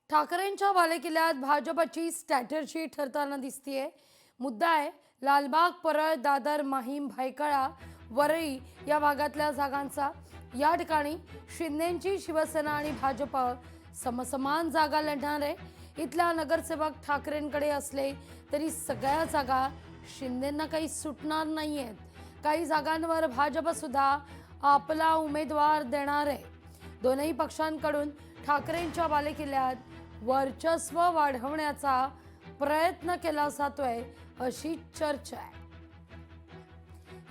ठाकरेंच्या बालेकिल्ल्यात भाजपची स्ट्रॅटर्जी ठरताना दिसतीये। मुद्दा आहे लालबाग, परळ, दादर, माहीम, भायखळा, वरळी या भागातल्या जागांचा। या ठिकाणी शिंदेची शिवसेना आणि भाजप समसमान जागा लढणार आहे। इथला नगरसेवक ठाकरेंकडे असले तरी सगळ्या जागा शिंदेंना काही सुटणार नाहीयेत। काही जागांवर भाजप सुद्धा आपला उमेदवार देणार आहे। दोनही पक्षांकडून ठाकरेंच्या बालेकिल्ल्यात वर्चस्व वाढवण्याचा प्रयत्न केला जातोय अशी चर्चा आहे।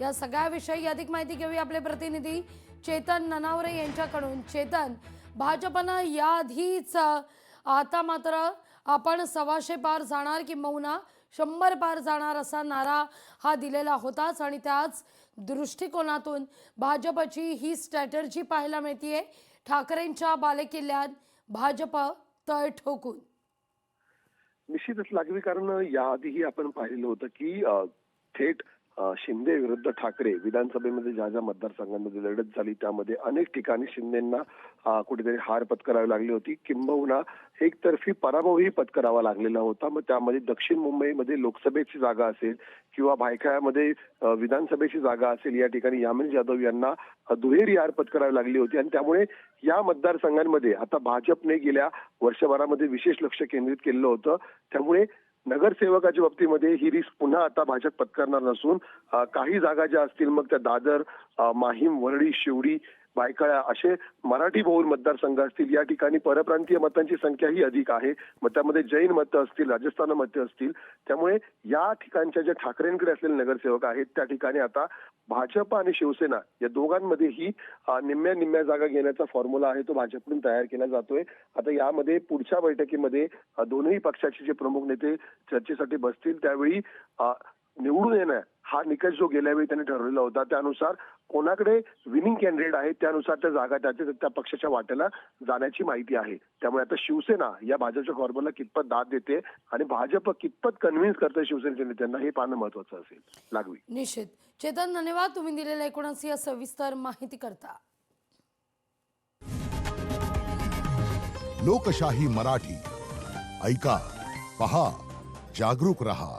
या सगळ्याविषयी अधिक माहिती घेऊया आपले प्रतिनिधी चेतन ननावरे यांच्याकडून। चेतन, भाजपनं याआधीच आता मात्र आपण 125 पार जाणार किंबहुना 100 पार जाणार असा नारा हा दिलेला होताच आणि त्याच दृष्टिकोनातून भाजपची ही स्ट्रॅटर्जी पाहायला मिळतीये। ठाकरेंच्या बालेकिल्ल्यात भाजप तळ ठोकून। निश्चितच लागवी, कारण याआधीही आपण पाहिलेलं होतं की थेट शिंदे विरुद्ध ठाकरे विधानसभेमध्ये ज्या ज्या मतदारसंघांमध्ये लढत झाली त्यामध्ये अनेक ठिकाणी शिंदेंना कुठेतरी हार पत्करावी लागली होती, किंबहुना एकतर्फी पराभवही पत्करावा लागलेला होता। मग त्यामध्ये दक्षिण मुंबईमध्ये लोकसभेची जागा असेल किंवा भायखळ्यामध्ये विधानसभेची जागा असेल, या ठिकाणी यामिनी जाधव यांना दुहेरी हार पत्करावी लागली होती आणि त्यामुळे या मतदारसंघांमध्ये आता भाजपने गेल्या वर्षभरामध्ये विशेष लक्ष केंद्रित केलेलं होतं। त्यामुळे नगरसेवकाच्या बाबतीमध्ये ही रिस्क पुन्हा आता भाजप पत्करणार नसून काही जागा ज्या असतील मग त्या दादर, माहीम, वरळी, शिवडी, भायखळा असे मराठी बहुल मतदारसंघ असतील, या ठिकाणी परप्रांतीय मतांची संख्या ही अधिक आहे। मग त्यामध्ये जैन मतं असतील, राजस्थान मतं असतील, त्यामुळे या ठिकाणच्या ज्या ठाकरेंकडे असलेले नगरसेवक आहेत त्या ठिकाणी आता भाजप आणि शिवसेना या दोघांमध्येही निम्म्या निम्म्या जागा घेण्याचा फॉर्म्युला आहे तो भाजपकडून तयार केला जातोय। आता यामध्ये पुढच्या बैठकीमध्ये दोन्ही पक्षाचे जे प्रमुख नेते चर्चेसाठी बसतील त्यावेळी निवडून येणं हा निकष जो गेल्या वेळी त्यांनी ठरवलेला होता त्यानुसार कोणाकडे विनिंग कॅन्डिडेट आहे त्यानुसार त्या जागा त्या पक्षाच्या वाट्याला जाण्याची माहिती आहे। त्यामुळे आता शिवसेना या भाजपच्या फॉर्म्युला कितपत दाद देते आणि भाजप कितपत कन्व्हिन्स करते शिवसेनेच्या नेत्यांना हे पाहणं महत्वाचं असेल। लागवी, निश्चित। चेतन, धन्यवाद तुम्ही दिलेल्या एकूणच या सविस्तर माहिती करता। लोकशाही मराठी ऐका, पहा, जागरूक रहा।